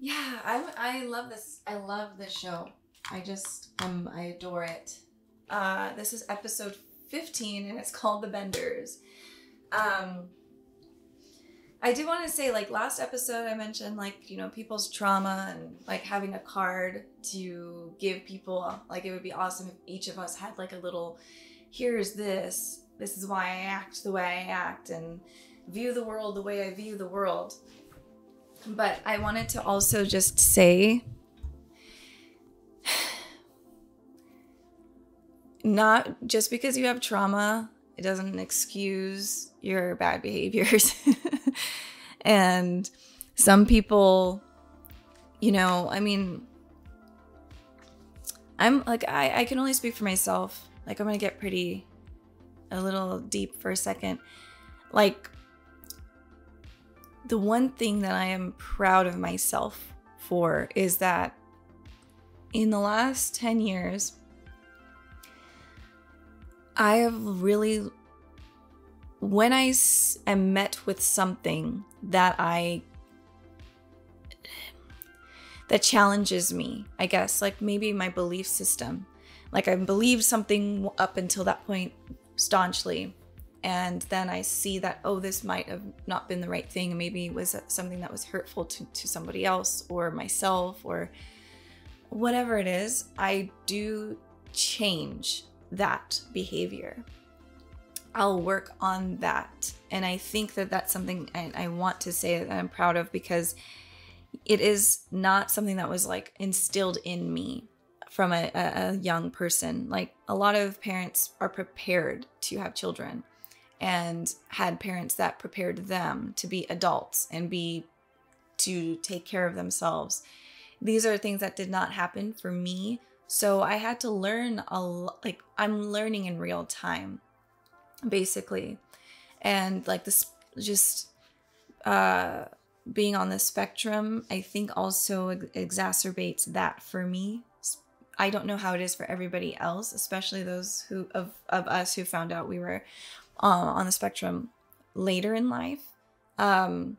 Yeah, I love this. I love this show. I adore it. This is episode 15 and it's called The Benders. I do want to say, like, last episode I mentioned, like, you know, people's trauma and like having a card to give people. Like, it would be awesome if each of us had like a little, here's this is why I act the way I act and view the world the way I view the world. But I wanted to also just say, not just because you have trauma, it doesn't excuse your bad behaviors. And some people, you know, I mean, I'm like, I can only speak for myself. Like, I'm going to get a little deep for a second. Like, the one thing that I am proud of myself for is that in the last 10 years, I have really, when I am met with something that challenges me, I guess, like maybe my belief system, like I believed something up until that point staunchly. And then I see that, oh, this might have not been the right thing. And maybe it was something that was hurtful to somebody else or myself or whatever it is. I do change that behavior. I'll work on that. And I think that that's something I want to say that I'm proud of, because it is not something that was like instilled in me from a young person. Like, a lot of parents are prepared to have children and had parents that prepared them to be adults and to take care of themselves. These are things that did not happen for me. So I had to learn like I'm learning in real time, basically. And like this, just being on the spectrum, I think also exacerbates that for me. I don't know how it is for everybody else, especially those of us who found out we were on the spectrum later in life. I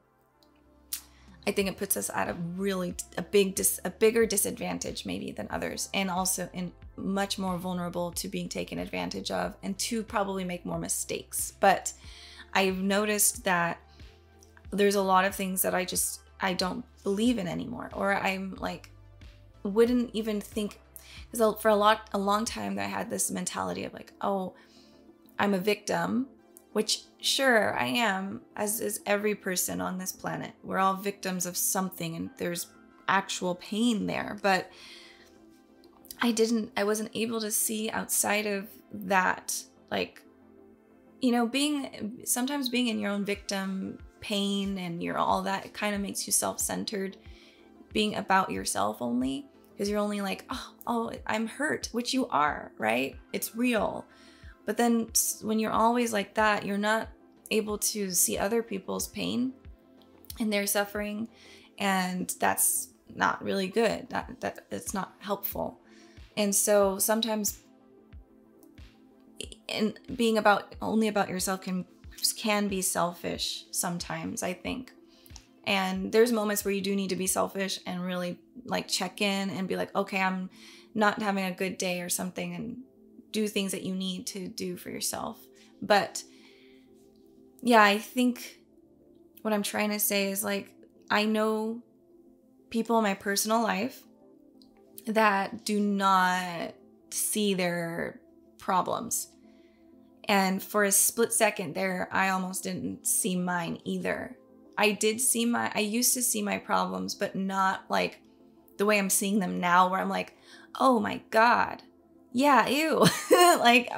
think it puts us at a bigger disadvantage maybe than others, and also much more vulnerable to being taken advantage of and to probably make more mistakes. But I've noticed that there's a lot of things that I don't believe in anymore, or I'm like, wouldn't even think, because for a long time I had this mentality of like, oh, I'm a victim, which sure I am, as is every person on this planet. We're all victims of something and there's actual pain there. But I wasn't able to see outside of that, like, you know, sometimes being in your own victim pain and all that, it kind of makes you self-centered, being about yourself only, because you're only like, oh, I'm hurt, which you are, right? It's real. But then when you're always like that, you're not able to see other people's pain and their suffering. And that's not really good. That's not helpful. And so sometimes being only about yourself can be selfish sometimes, I think. And there's moments where you do need to be selfish and really like check in and be like, okay, I'm not having a good day or something, and do things that you need to do for yourself. But yeah, I think what I'm trying to say is, like, I know people in my personal life that do not see their problems. And for a split second there, I almost didn't see mine either. I used to see my problems, but not like the way I'm seeing them now, where I'm like, oh my God, yeah, ew, like,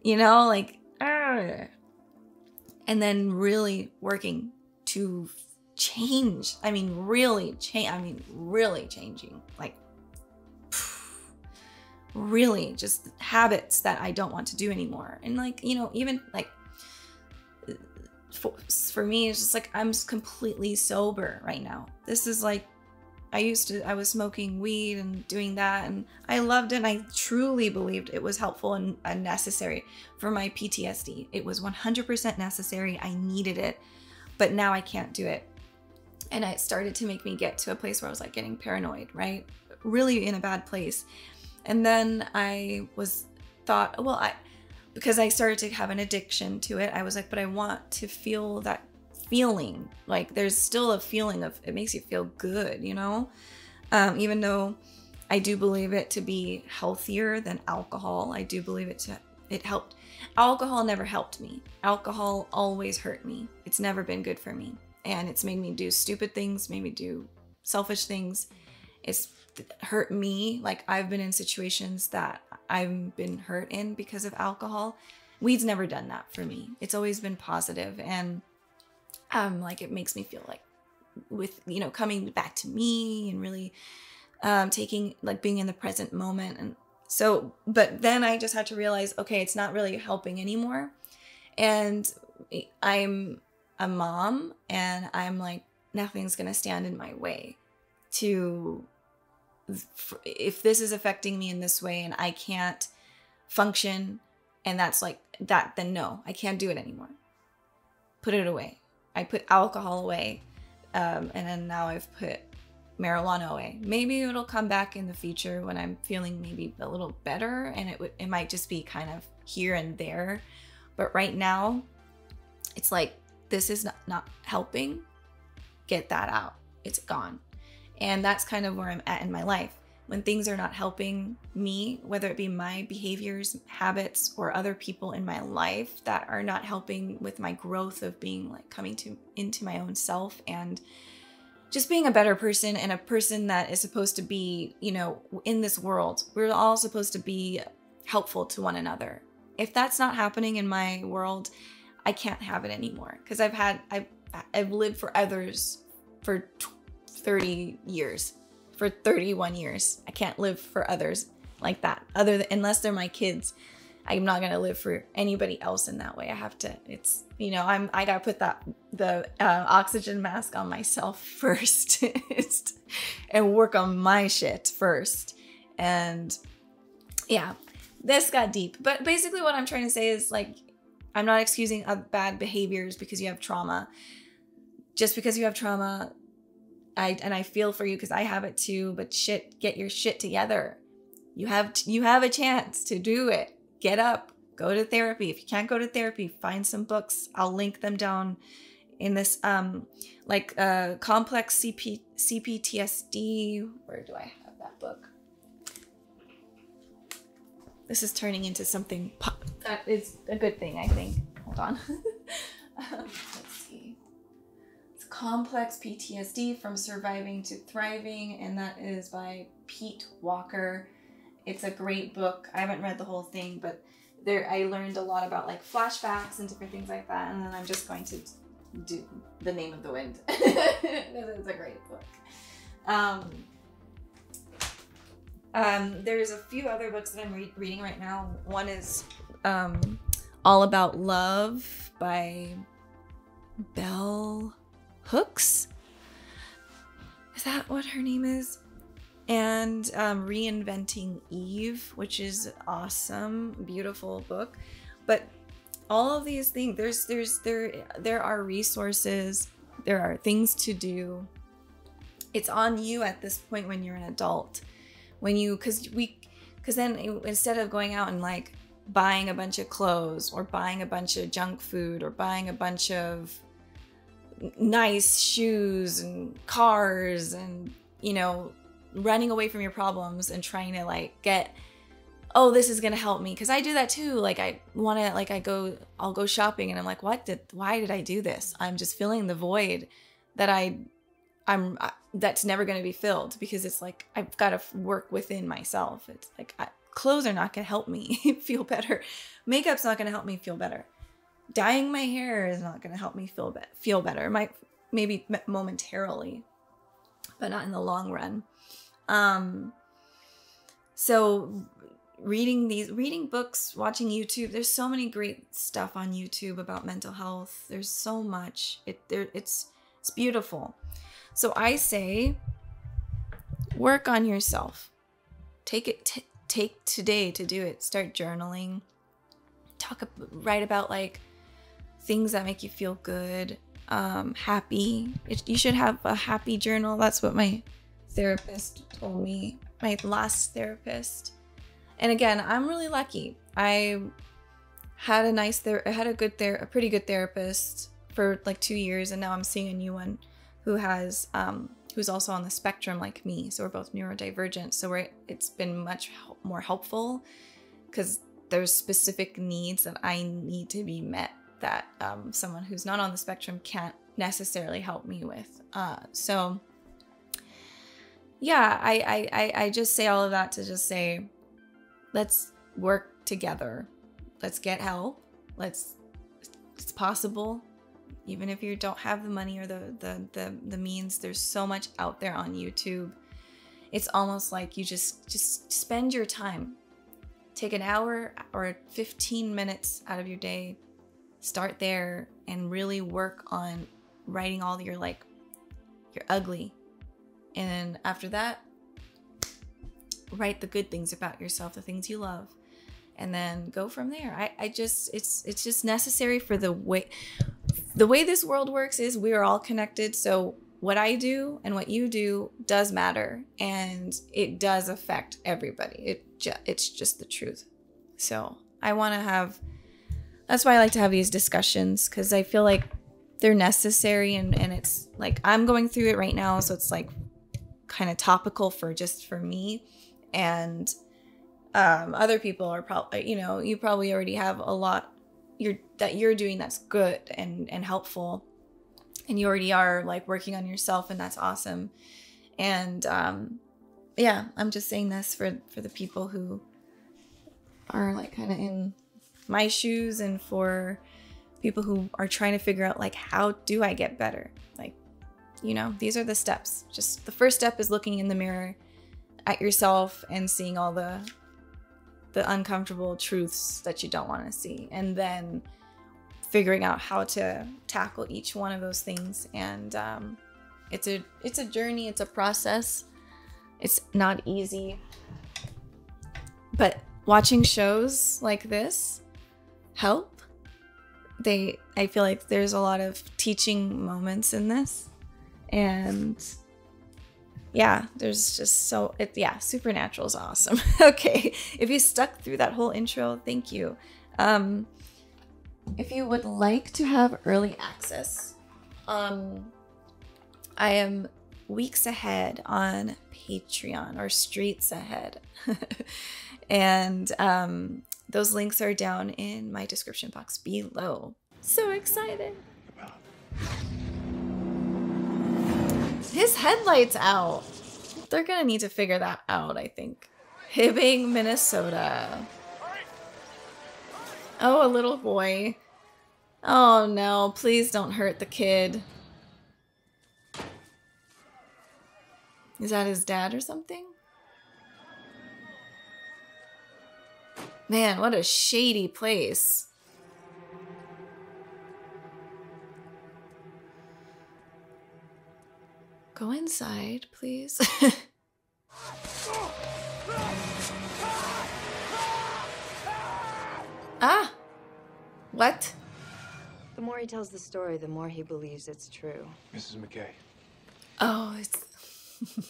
you know, like, and then really working to change. Really changing, like, really just habits that I don't want to do anymore. And like, you know, even like for me, it's just like, I'm completely sober right now. This is like, I was smoking weed and doing that, and I loved it. And I truly believed it was helpful and necessary for my PTSD. It was 100% necessary. I needed it, but now I can't do it. And it started to make me get to a place where I was like getting paranoid, right? Really in a bad place. And then I thought, well, because I started to have an addiction to it, I was like, but I want to feel that feeling. Like there's still a feeling of, it makes you feel good, you know? Even though I do believe it to be healthier than alcohol. I do believe it helped. Alcohol never helped me. Alcohol always hurt me. It's never been good for me. And it's made me do stupid things, made me do selfish things. It's hurt me. Like I've been in situations that I've been hurt in because of alcohol. Weed's never done that for me. It's always been positive. And like it makes me feel like with, you know, coming back to me and really taking, like being in the present moment. And so, but then I just had to realize, okay, it's not really helping anymore. And I'm a mom and I'm like, nothing's going to stand in my way if this is affecting me in this way and I can't function and that's like that, then no, I can't do it anymore. Put it away. I put alcohol away. And then now I've put marijuana away. Maybe it'll come back in the future when I'm feeling maybe a little better, and it might just be kind of here and there. But right now, it's like, this is not helping. Get that out. It's gone. And that's kind of where I'm at in my life. When things are not helping me, whether it be my behaviors, habits, or other people in my life that are not helping with my growth of being like coming into my own self and just being a better person and a person that is supposed to be, you know, in this world, we're all supposed to be helpful to one another. If that's not happening in my world, I can't have it anymore. Because I've lived for others for 30 years, for 31 years. I can't live for others like that. Unless they're my kids, I'm not gonna live for anybody else in that way. I have to. It's, you know, I gotta put the oxygen mask on myself first, and work on my shit first. And yeah, this got deep. But basically, what I'm trying to say is like, I'm not excusing bad behaviors because you have trauma. Just because you have trauma, I feel for you because I have it too. But shit, get your shit together. You have a chance to do it. Get up, go to therapy. If you can't go to therapy, find some books. I'll link them down in this complex CPTSD. Where do I have that book? This is turning into something that is a good thing, I think. Hold on. Let's see. It's Complex PTSD from Surviving to Thriving, and that is by Pete Walker. It's a great book. I haven't read the whole thing, but I learned a lot about like flashbacks and different things like that. And then I'm just going to do The Name of the Wind. It's a great book. There's a few other books that I'm reading right now. One is All About Love by Bell Hooks. Is that what her name is? And Reinventing Eve, which is awesome, beautiful book. But all of these things, there are resources, there are things to do. It's on you at this point when you're an adult. Because then instead of going out and like buying a bunch of clothes or buying a bunch of junk food or buying a bunch of nice shoes and cars and, you know, running away from your problems and trying to like oh, this is gonna help me, because I do that too. Like I'll go shopping and I'm like, why did I do this? I'm just filling the void that that's never gonna be filled, because it's like I've got to work within myself. It's like clothes are not gonna help me feel better. Makeup's not gonna help me feel better. Dyeing my hair is not gonna help me feel better. It might maybe momentarily, but not in the long run. So reading books, watching YouTube, there's so many great stuff on YouTube about mental health. There's so much. It's beautiful. So I say, work on yourself. Take today to do it. Start journaling. Write about like things that make you feel good. happy. You should have a happy journal. That's what my therapist told me, my last therapist. And again, I'm really lucky. I had a pretty good therapist for like 2 years, and now I'm seeing a new one who has who's also on the spectrum like me. So we're both neurodivergent. So it's been much more helpful because there's specific needs that I need to be met that someone who's not on the spectrum can't necessarily help me with. So yeah, I just say all of that to just say, let's work together. Let's get help. It's possible. Even if you don't have the money or the means, there's so much out there on YouTube. It's almost like you just spend your time. Take an hour or 15 minutes out of your day. Start there and really work on writing all your you're ugly. And after that, write the good things about yourself, the things you love. And then go from there. It's just necessary for the way this world works is we are all connected. So what I do and what you do does matter, and it does affect everybody. It's just the truth. So I want to have, that's why I like to have these discussions, because I feel like they're necessary, and it's like I'm going through it right now. So it's like kind of topical for me, and other people are probably, you probably already have a lot you're doing that's good and helpful, and you already are like working on yourself, and that's awesome. And yeah, I'm just saying this for the people who are like kind of in my shoes, and for people who are trying to figure out like, how do I get better? Like, these are the steps. Just the first step is looking in the mirror at yourself and seeing all the uncomfortable truths that you don't want to see, and then figuring out how to tackle each one of those things. And it's a journey, it's a process. It's not easy, but watching shows like this help. I feel like there's a lot of teaching moments in this, and yeah, there's just Supernatural is awesome. Okay, if you stuck through that whole intro, thank you. If you would like to have early access, I am weeks ahead on Patreon, or streets ahead. And those links are down in my description box below. So excited. His headlight's out. They're gonna need to figure that out, I think. Hibbing, Minnesota. Oh, a little boy. Oh no, please don't hurt the kid. Is that his dad or something? Man, what a shady place. Go inside, please. Ah! What? The more he tells the story, the more he believes it's true. Mrs. McKay. Oh, it's...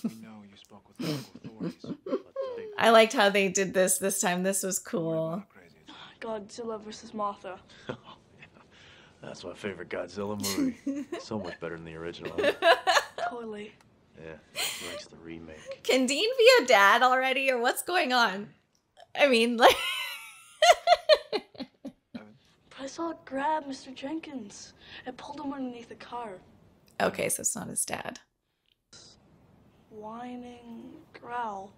We know you spoke with local authorities. I liked how they did this time. This was cool. Godzilla versus Martha. Oh, yeah. That's my favorite Godzilla movie. So much better than the original. Totally. Yeah, likes the remake. Can Dean be a dad already, or what's going on? I mean, like... But I saw it grab Mr. Jenkins. It pulled him underneath the car. Okay, so it's not his dad. Whining growl.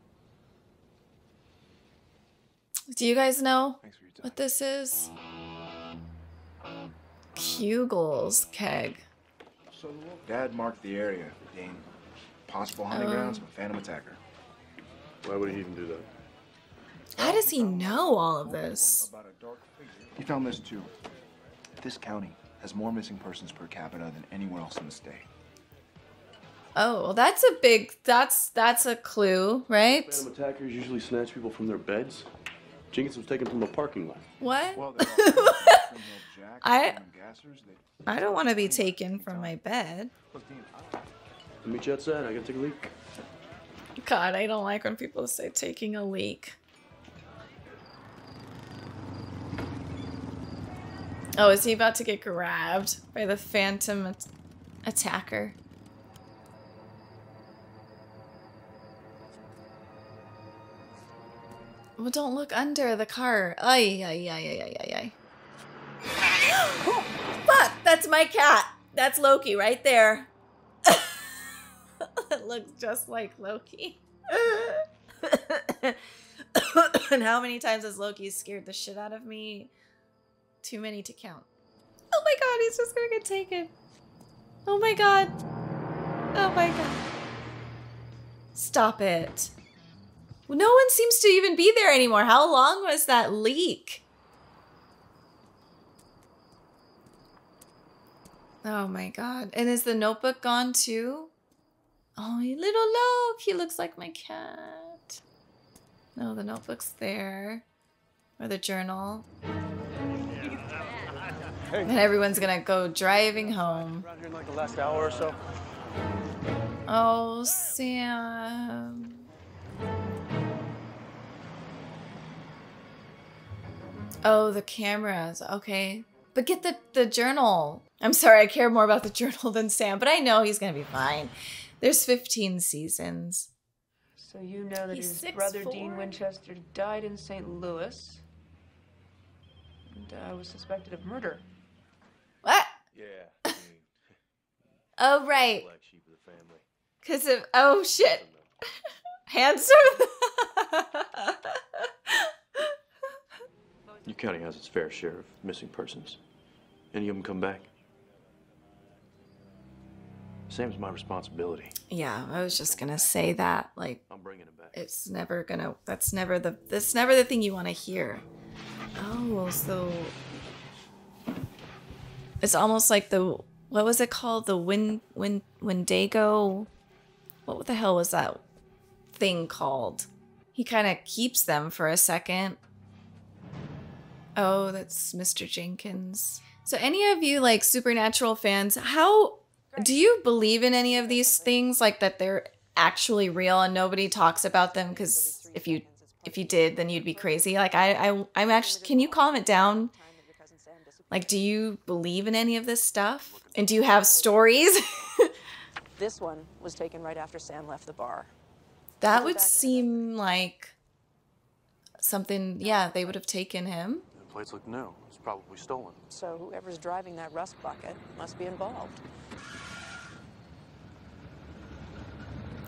Do you guys know what this is? Kugel's keg. So Dad marked the area for Dean. Possible hunting grounds of a phantom attacker. Why would he even do that? How does he know all of this? He found this too. This county has more missing persons per capita than anywhere else in the state. Oh, well, that's a big, that's a clue, right? Phantom attackers usually snatch people from their beds. Jenkins was taken from a parking lot. What? Well, they're all criminal jacks, I- criminal gassers. I don't want to be taken from my bed. Look, Dean, Let me meet you outside. I gotta take a leak. God, I don't like when people say taking a leak. Oh, is he about to get grabbed by the phantom attacker? Well, don't look under the car. Ay, ay, ay, ay, ay, ay, ay. Fuck, that's my cat. That's Loki right there. It looks just like Loki. And how many times has Loki scared the shit out of me? Too many to count. Oh my god, he's just gonna get taken. Oh my god. Oh my god. Stop it. No one seems to even be there anymore. How long was that leak? Oh my god. And is the notebook gone too? Oh, little Loke. He looks like my cat. No, the notebook's there. Or the journal. And everyone's gonna go driving home. Around here in like the last hour or so. Oh, Sam. Oh, the cameras. Okay. But get the journal. I'm sorry, I care more about the journal than Sam, but I know he's gonna be fine. There's 15 seasons. So you know that He's his brother 6'4". Dean Winchester died in St. Louis and was suspected of murder. What? Yeah. I mean, Oh, right. black sheep of the family. Because of, oh shit. Handsome? Your county has its fair share of missing persons. Any of them come back? Sam's my responsibility. Yeah, I was just gonna say that. Like, I'm bringing him back. it's never gonna, that's never the thing you want to hear. Oh, so it's almost like the, what was it called? The Wendigo? What the hell was that thing called? He kind of keeps them for a second. Oh, that's Mr. Jenkins. So any of you like supernatural fans, how do you believe in any of these things, like that they're actually real and nobody talks about them? Because if you did, then you'd be crazy. Like I'm actually, can you calm it down? Like, do you believe in any of this stuff? And do you have stories? This one was taken right after Sam left the bar. That would seem like something, yeah, they would have taken him. The plates look new. It's probably stolen. So whoever's driving that rust bucket must be involved.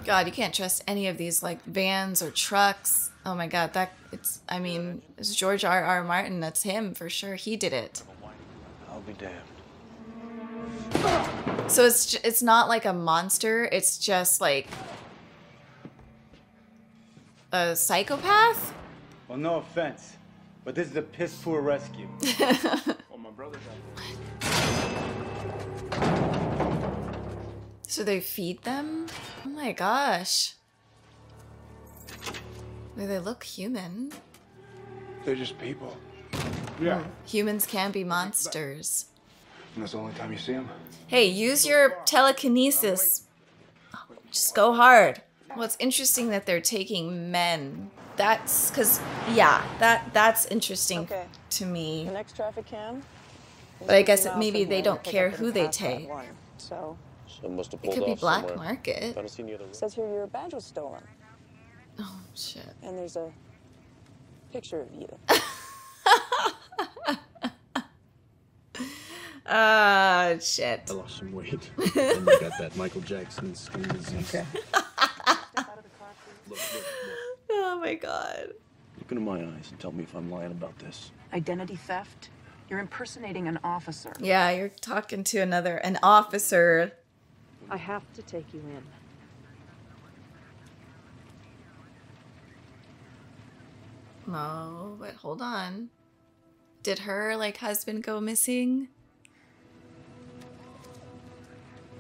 God, you can't trust any of these like vans or trucks. Oh my God, it's George R.R. Martin. That's him for sure. He did it. I'll be damned. So it's not like a monster. It's just like a psychopath. Well, no offense, but this is a piss poor rescue. well, my brother So they feed them? Oh my gosh. They look human. They're just people. Yeah. Humans can be monsters. And that's the only time you see them? Hey, use your telekinesis. Just go hard. Well, it's interesting that they're taking men. That's because, yeah, that's interesting Okay. to me. The next traffic cam. But I guess maybe they don't care who they take. So Some must have It pulled could be off black somewhere. market. Haven't seen the other. it says here your badge was stolen, Oh, shit. and there's a picture of you. Ah, shit. I lost some weight. And you got that Michael Jackson skin disease. Okay. Look. Oh my God. Look into my eyes and tell me if I'm lying about this. Identity theft? You're impersonating an officer. Yeah, you're talking to an officer. I have to take you in. No, but hold on. Did her like husband go missing?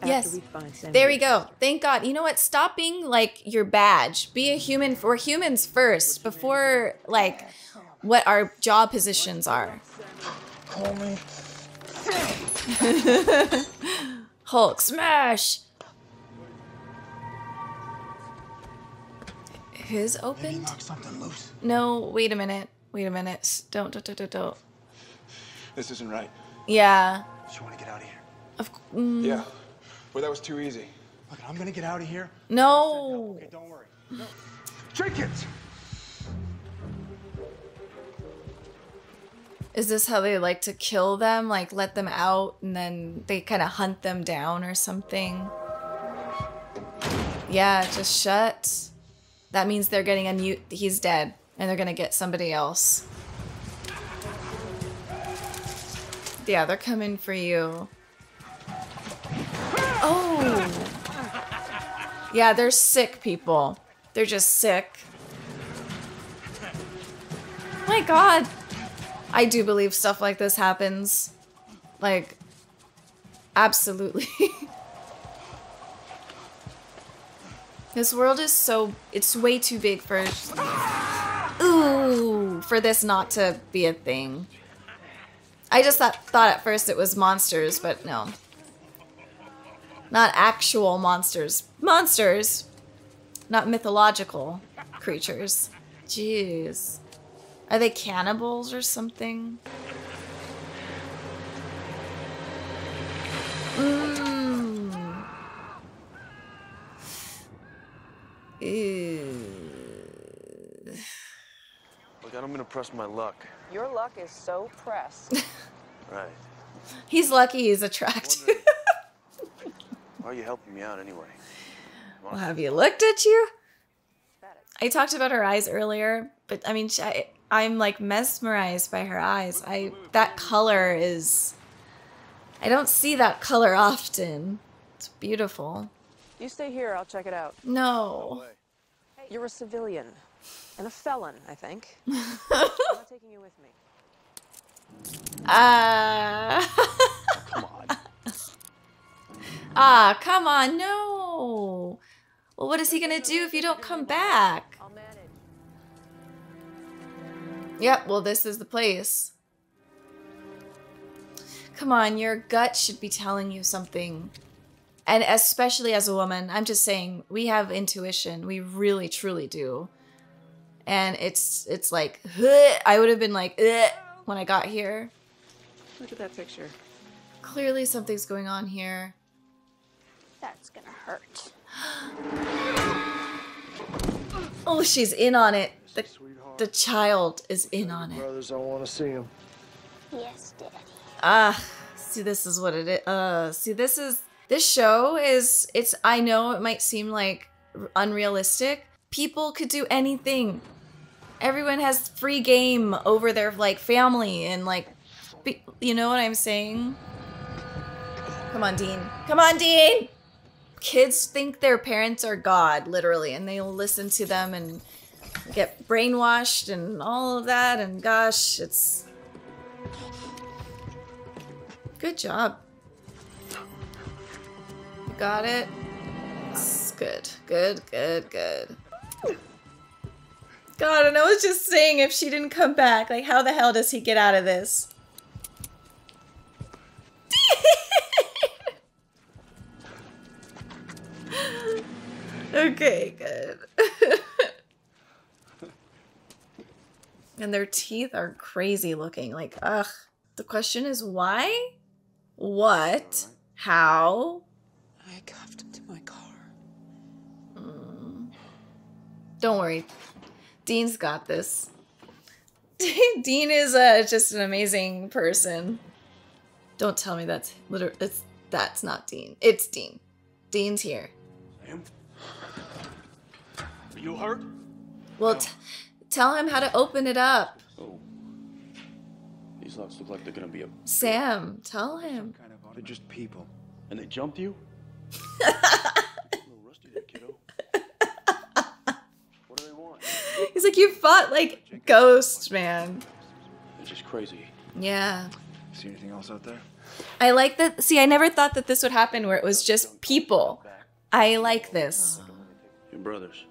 Yes. We find Sam There we go. Thank God. You know what? Stop being like your badge. Be a human. We're humans first before like what our job positions are. Call me. Hulk smash. His opened? Knock something loose. No, wait a minute. Wait a minute. Don't. This isn't right. Yeah. Do you want to get out of here? Yeah. Well, that was too easy. Look, I'm gonna get out of here. No. Okay, don't worry. No. Jenkins! Is this how they like to kill them? Like let them out and then they kind of hunt them down or something? Yeah, just shut. That means they're getting a new. He's dead, and they're gonna get somebody else. Yeah, they're coming for you. Oh. Yeah, they're sick people. They're just sick. My God. I do believe stuff like this happens. Like, absolutely. This world is so, it's way too big for, ooh, for this not to be a thing. I just thought at first it was monsters, but no. Not actual monsters. Monsters! Not mythological creatures. Jeez. Are they cannibals or something? Mmm. Ew. Look, I'm gonna press my luck. Your luck is so pressed. Right. He's lucky he's attractive. Why are you helping me out anyway? Well, have you looked at you? I talked about her eyes earlier, but I mean, I'm like mesmerized by her eyes. That color is, I don't see that color often. It's beautiful. You stay here, I'll check it out. No. You're a civilian. And a felon, I think. I'm not taking you with me. Come on. Ah, come on, no. Well, what is he gonna do if you don't come back? I'll manage. Yep, well, this is the place. Come on, your gut should be telling you something. And especially as a woman, I'm just saying, we have intuition. We really, truly do. And it's like, I would have been like, when I got here. Look at that picture. Clearly something's going on here. That's gonna hurt. Oh, she's in on it. The child is in on it. Brothers don't want to see him. Yes, Daddy. Ah, see, this is what it is. See, this show is, I know it might seem like unrealistic. People could do anything. Everyone has free game over their, like, family and, like, you know what I'm saying? Come on, Dean. Come on, Dean! Kids think their parents are God, literally, and they'll listen to them and get brainwashed and all of that, and gosh, it's... Good job. You got it? It's good. Good, good, good. God, and I was just saying, if she didn't come back, like, how the hell does he get out of this? Okay, good. And their teeth are crazy looking. Like, ugh. The question is why? What? How? I cuffed him to my car. Don't worry. Dean's got this. Dean is just an amazing person. Don't tell me that's that's not Dean. It's Dean. Dean's here. Sam? Are you hurt? Well, tell him how to open it up. Oh. These locks look like they're gonna be a... Sam, tell him. They're just people. And they jumped you? A little rusty there, kiddo. What do they want? He's like, you fought like ghosts, man. They're just crazy. Yeah. See anything else out there? I like that. See, I never thought that this would happen where it was just people. I like this. Your brothers.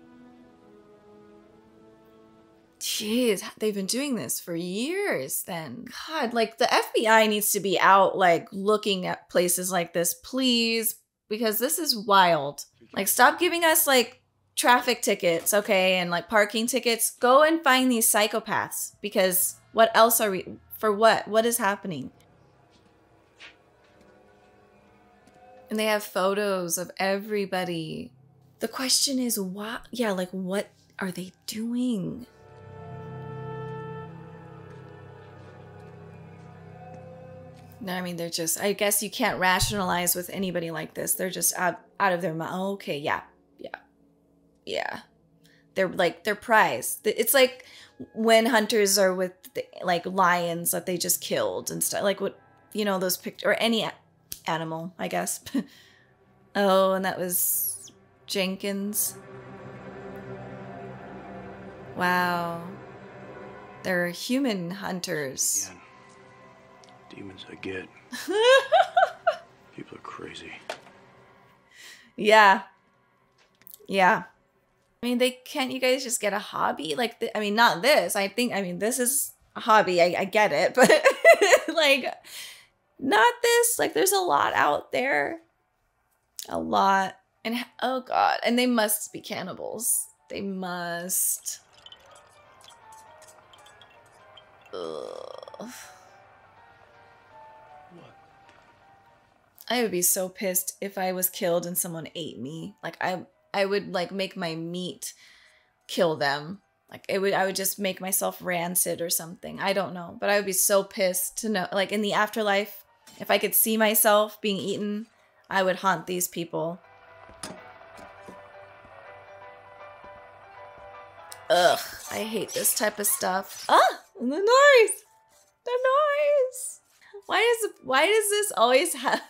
Jeez, they've been doing this for years then. God, like the FBI needs to be out like looking at places like this, please, because this is wild. Like stop giving us like traffic tickets, okay, and like parking tickets. Go and find these psychopaths, because what else are we, for what? What is happening? And they have photos of everybody. The question is what, yeah, like what are they doing? No, I mean, they're just, I guess you can't rationalize with anybody like this. They're just out of their mind. Oh, okay, yeah. They're like, they're prized. It's like when hunters are with like lions that they just killed and stuff. Like what, you know, those pictures, or any animal, I guess. Oh, and that was Jenkins. Wow. They're human hunters. Again. Demons I get. People are crazy. Yeah. I mean, can't you guys just get a hobby? Like, I mean, not this. I mean, this is a hobby. I get it. But, like, not this. Like, there's a lot out there. A lot. And, oh, God. And they must be cannibals. They must. Ugh. I would be so pissed if I was killed and someone ate me. Like I would like make my meat kill them. Like I would just make myself rancid or something. I don't know, but I would be so pissed to know, like in the afterlife, if I could see myself being eaten, I would haunt these people. Ugh, I hate this type of stuff. Ah, the noise. The noise. Why does this always have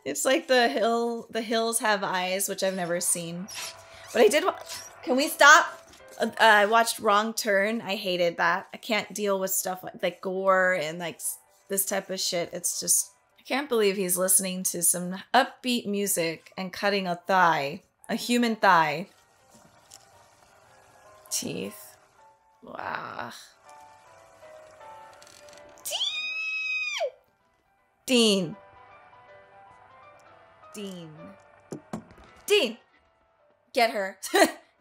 it's like the hills have eyes, which I've never seen. But I did can we stop? I watched Wrong Turn. I hated that. I can't deal with stuff like gore and like this type of shit. It's just, I can't believe he's listening to some upbeat music and cutting a thigh, a human thigh. Teeth. Wow. Dean. Get her.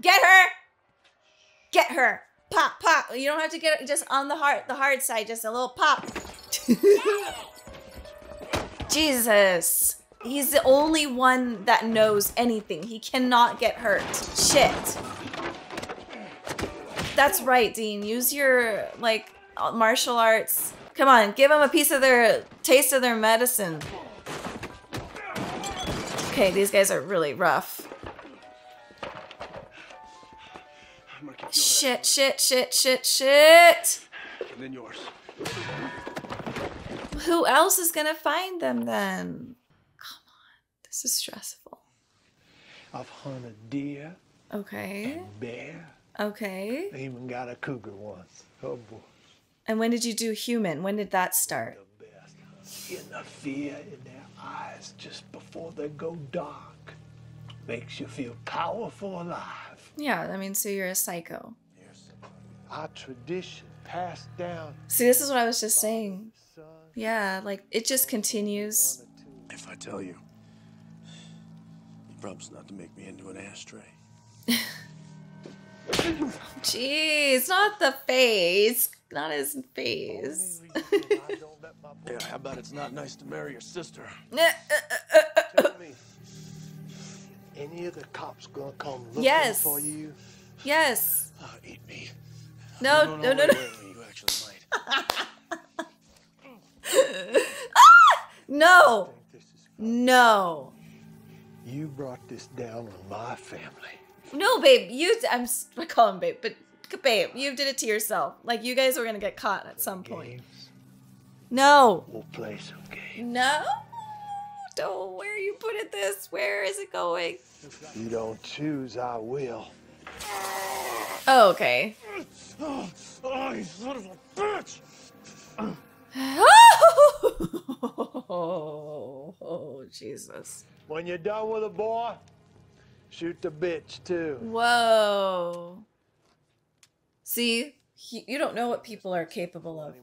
Get her. Get her. Pop, pop. You don't have to get it just on the hard side, just a little pop. Jesus. He's the only one that knows anything. He cannot get hurt. Shit. That's right, Dean. Use your, like, martial arts. Come on, give them a piece of their taste of their medicine. Okay, these guys are really rough. Shit. And then yours. Who else is gonna find them then? Come on, this is stressful. I've hunted deer. Okay. And bear. Okay. I even got a cougar once. Oh boy. And when did you do human? When did that start? The best. Getting the fear in their eyes just before they go dark makes you feel powerful alive. Yeah, I mean, so you're a psycho. Our tradition passed down. See, this is what I was just saying. Yeah, like, it just continues. If I tell you, you promise not to make me into an ashtray. Jeez, not the face. Not his face. Yeah, how about it's not nice to marry your sister? Tell me, any of the cops gonna come looking for you? Yes. Eat me. No. You actually might. No. You brought this down on my family. No, babe. I call him babe, but babe, you did it to yourself. Like, you guys were gonna get caught at some point. No. We'll play some games. No. Don't. Where you put it this? Where is it going? If you don't choose, I will. Oh, okay. Oh, you son of a bitch! Oh, Jesus. When you're done with a boy, shoot the bitch too. Whoa. See? You don't know what people are capable of.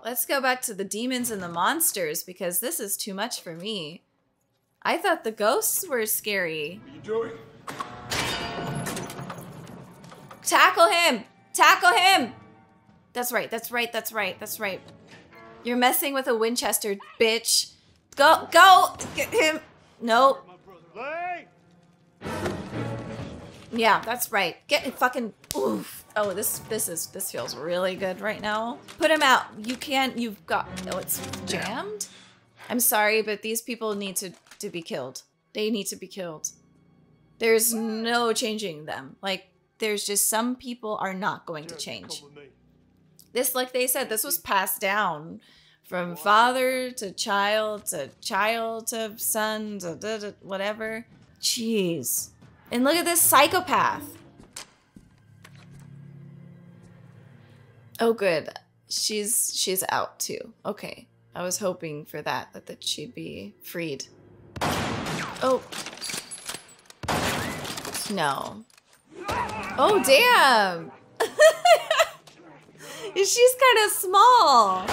Let's go back to the demons and the monsters because this is too much for me. I thought the ghosts were scary. What are you doing? Tackle him! Tackle him! That's right, that's right, that's right, that's right. You're messing with a Winchester, bitch. Go, go! Get him! No. Yeah, that's right. Get fucking oof. Oh, this feels really good right now. Put him out. You can't. You've got. Oh, it's jammed. I'm sorry, but these people need to be killed. They need to be killed. There's no changing them. Like there's just some people are not going to change. This, like they said, this was passed down from father to child to son to whatever. Jeez. And look at this psychopath. Oh, good. She's out too. Okay. I was hoping for that she'd be freed. Oh. No. Oh, damn. She's kind of small.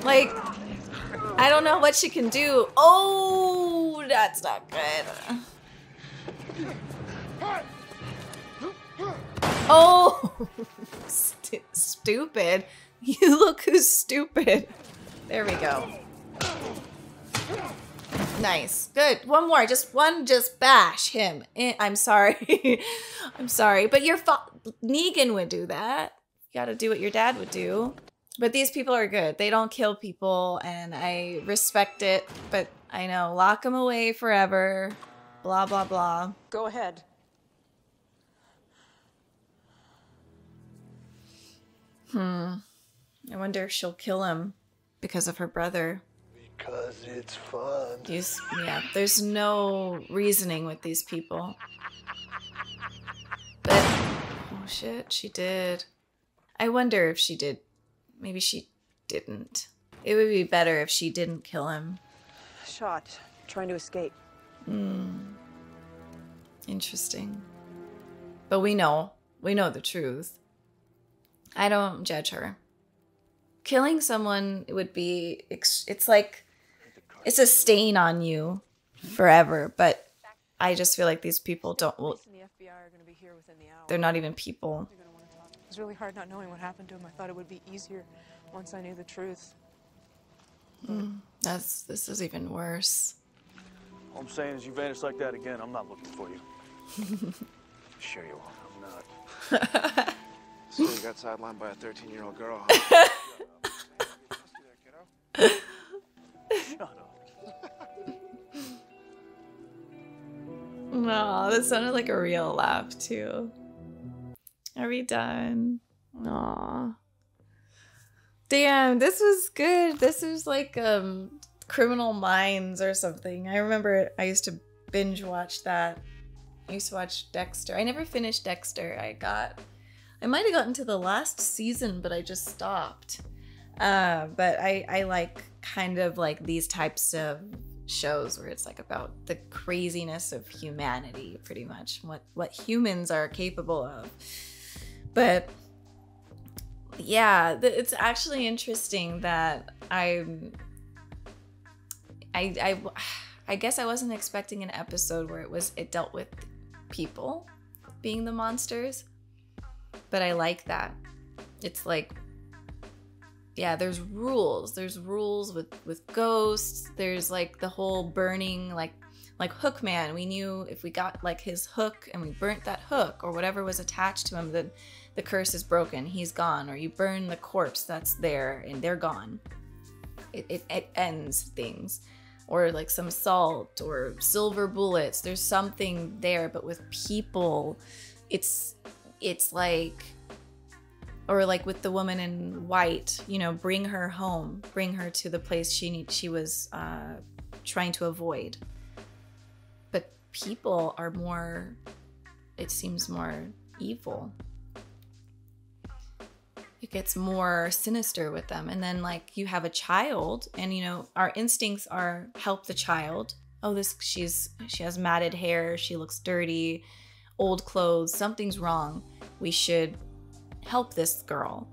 Like, I don't know what she can do. Oh, that's not good. Oh, stupid. You look who's stupid. There we go. Nice. Good. One more. Just bash him. I'm sorry. I'm sorry. But Negan would do that. You gotta do what your dad would do. But these people are good. They don't kill people, and I respect it. But I know, lock them away forever. Blah, blah, blah. Go ahead. I wonder if she'll kill him because of her brother. Because it's fun. Yeah, there's no reasoning with these people. But, oh shit, she did. I wonder if she did. Maybe she didn't. It would be better if she didn't kill him. Shot. Trying to escape. Interesting. But we know the truth. I don't judge her. Killing someone would be, it's like, it's a stain on you forever, but I just feel like these people they're not even people. It was really hard not knowing what happened to him. I thought it would be easier once I knew the truth. This is even worse. All I'm saying is you vanish like that again, I'm not looking for you. Sure you won't. I'm not. So you got sidelined by a 13-year-old girl, huh? Shut up. No, that sounded like a real laugh too. Are we done? Aw. Damn, this was good. This was like Criminal Minds or something. I remember I used to binge watch that. I used to watch Dexter. I never finished Dexter. I might have gotten to the last season, but I just stopped. But I like kind of like these types of shows where it's like about the craziness of humanity, pretty much, what humans are capable of. But yeah, it's actually interesting that I guess I wasn't expecting an episode where it dealt with people being the monsters, but I like that. It's like, yeah, there's rules with ghosts. There's like the whole burning, like Hookman. We knew if we got like his hook and we burnt that hook or whatever was attached to him, then the curse is broken, he's gone. Or you burn the corpse that's there and they're gone. It ends things. Or like some salt or silver bullets. There's something there, but with people, it's like, or like with the woman in white, you know, bring her home, bring her to the place she was trying to avoid. But people are more, it seems more evil. It gets more sinister with them. And then like you have a child and, you know, our instincts are help the child. Oh, she has matted hair. She looks dirty, old clothes. Something's wrong. We should help this girl,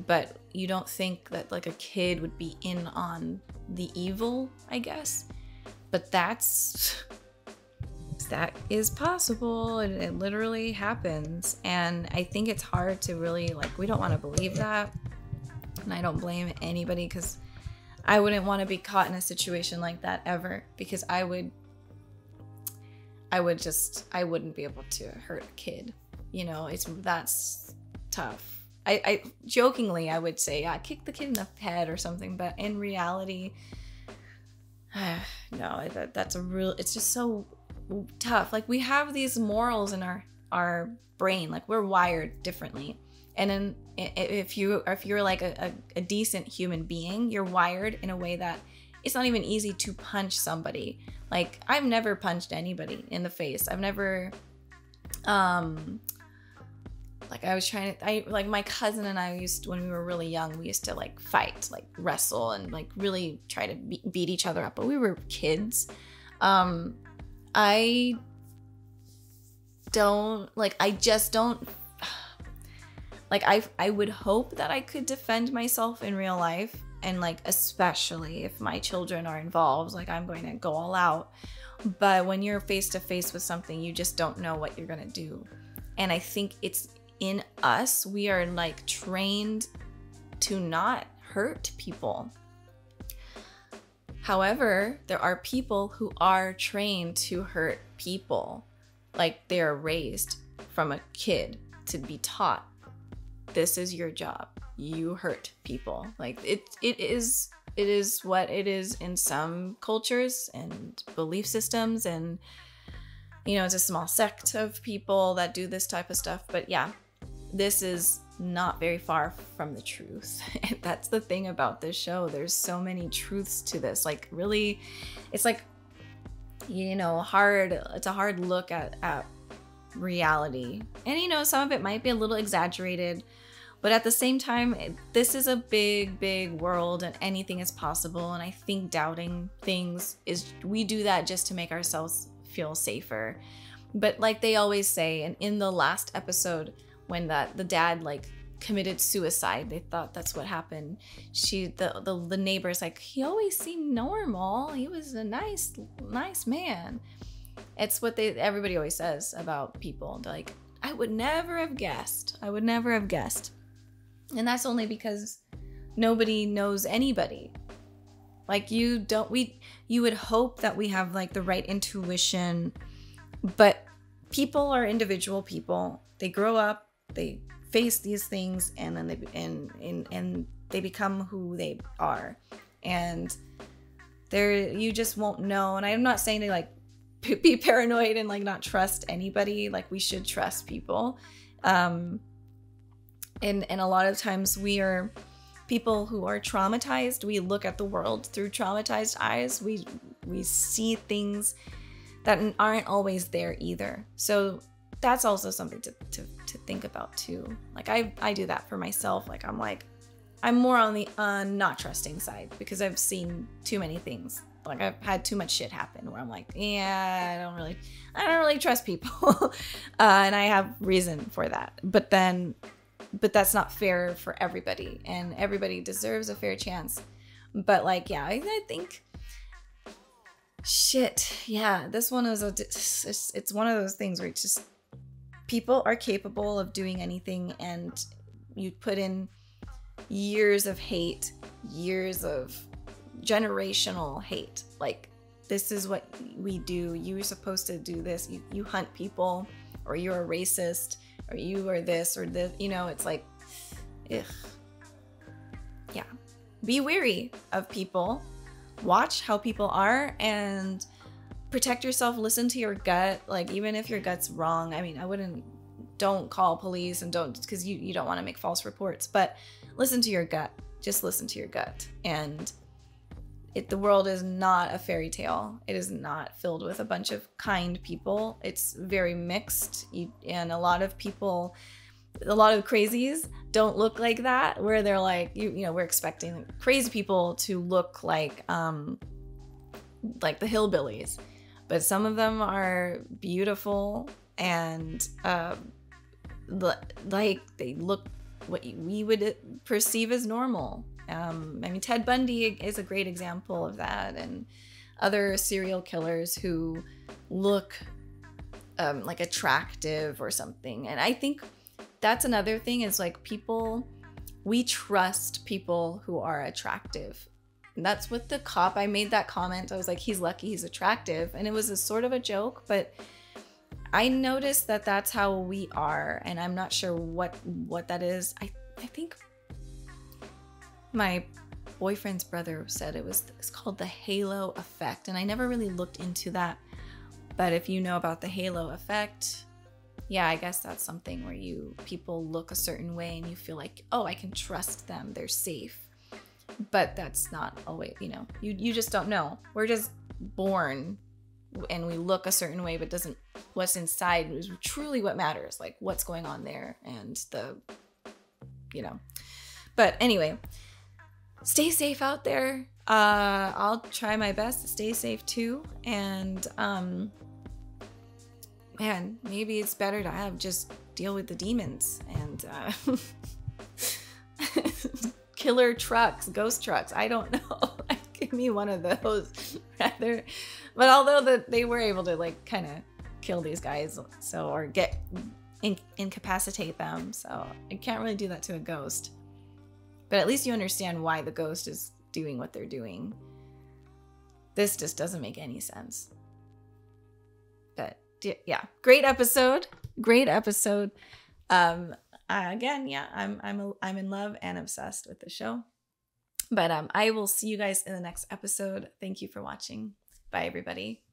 but you don't think that like a kid would be in on the evil, I guess. But that is possible, and it literally happens. And I think it's hard to really, like, we don't want to believe that. And I don't blame anybody, because I wouldn't want to be caught in a situation like that ever, because I wouldn't be able to hurt a kid. You know, that's tough. I jokingly, I would say, yeah, kick the kid in the head or something, but in reality, no, it's just so tough. Like, we have these morals in our brain, like we're wired differently. And if you're like a decent human being, you're wired in a way that it's not even easy to punch somebody. Like, I've never punched anybody in the face. I've never, like, like my cousin and I when we were really young, we used to like fight, like wrestle, and like really try to beat each other up, but we were kids. I just don't, like, I would hope that I could defend myself in real life, and like, especially if my children are involved, like, I'm going to go all out. But when you're face to face with something, you just don't know what you're going to do. And I think it's in us, we are like trained to not hurt people. However, there are people who are trained to hurt people. Like, they are raised from a kid to be taught, this is your job. You hurt people. Like, it is what it is in some cultures and belief systems, and you know, it's a small sect of people that do this type of stuff. But yeah, this is not very far from the truth. And that's the thing about this show. There's so many truths to this. Like, really, it's like, you know, it's a hard look at reality. And you know, some of it might be a little exaggerated, but at the same time, this is a big, big world, and anything is possible. And I think doubting things we do that just to make ourselves feel safer. But like they always say, and in the last episode, when the dad like committed suicide, they thought that's what happened. The neighbor's like, he always seemed normal. He was a nice man. It's what everybody always says about people. They're like, I would never have guessed. I would never have guessed. And that's only because nobody knows anybody. Like, you would hope that we have like the right intuition, but people are individual people. They grow up, they face these things, and then they become who they are. And you just won't know. And I'm not saying to like be paranoid and like not trust anybody. Like, we should trust people. And a lot of times we are people who are traumatized. We look at the world through traumatized eyes. We see things that aren't always there either. So that's also something to think about too. Like, I do that for myself. Like, I'm more on the not trusting side, because I've seen too many things. Like, I've had too much shit happen where I'm like, yeah, I don't really trust people. And I have reason for that. But that's not fair for everybody, and everybody deserves a fair chance. But like, yeah, I think shit. Yeah, this one is it's one of those things where it's just, people are capable of doing anything, and you put in years of hate, years of generational hate. Like, this is what we do. You're supposed to do this. You hunt people, or you're a racist, or you are this or this. You know, it's like, ugh. Yeah. Be wary of people. Watch how people are, and protect yourself. Listen to your gut. Like, even if your gut's wrong, I mean, don't call police, and don't, because you don't want to make false reports, but listen to your gut. Just listen to your gut. And the world is not a fairy tale. It is not filled with a bunch of kind people. It's very mixed. And a lot of people, a lot of crazies don't look like that, where they're like, you know, we're expecting crazy people to look like the hillbillies, but some of them are beautiful, and like, they look what we would perceive as normal. I mean, Ted Bundy is a great example of that, and other serial killers who look like attractive or something. And I think that's another thing, is like we trust people who are attractive. And that's what the cop, I made that comment. I was like, he's lucky he's attractive. And it was a sort of a joke, but I noticed that that's how we are. And I'm not sure what that is. I think my boyfriend's brother said it's called the halo effect. And I never really looked into that. But if you know about the halo effect, yeah, I guess that's something where people look a certain way and you feel like, oh, I can trust them, they're safe. But that's not always, you just don't know. We're just born and we look a certain way, but what's inside is truly what matters, like what's going on there and But anyway, stay safe out there. I'll try my best to stay safe too. And man, maybe it's better to just deal with the demons and killer trucks, ghost trucks. I don't know. Give me one of those rather. But although they were able to like kind of kill these guys, or get incapacitate them, so I can't really do that to a ghost. But at least you understand why the ghost is doing what they're doing. This just doesn't make any sense. But yeah, great episode. Again, yeah, I'm in love and obsessed with the show. But I will see you guys in the next episode. Thank you for watching. Bye, everybody.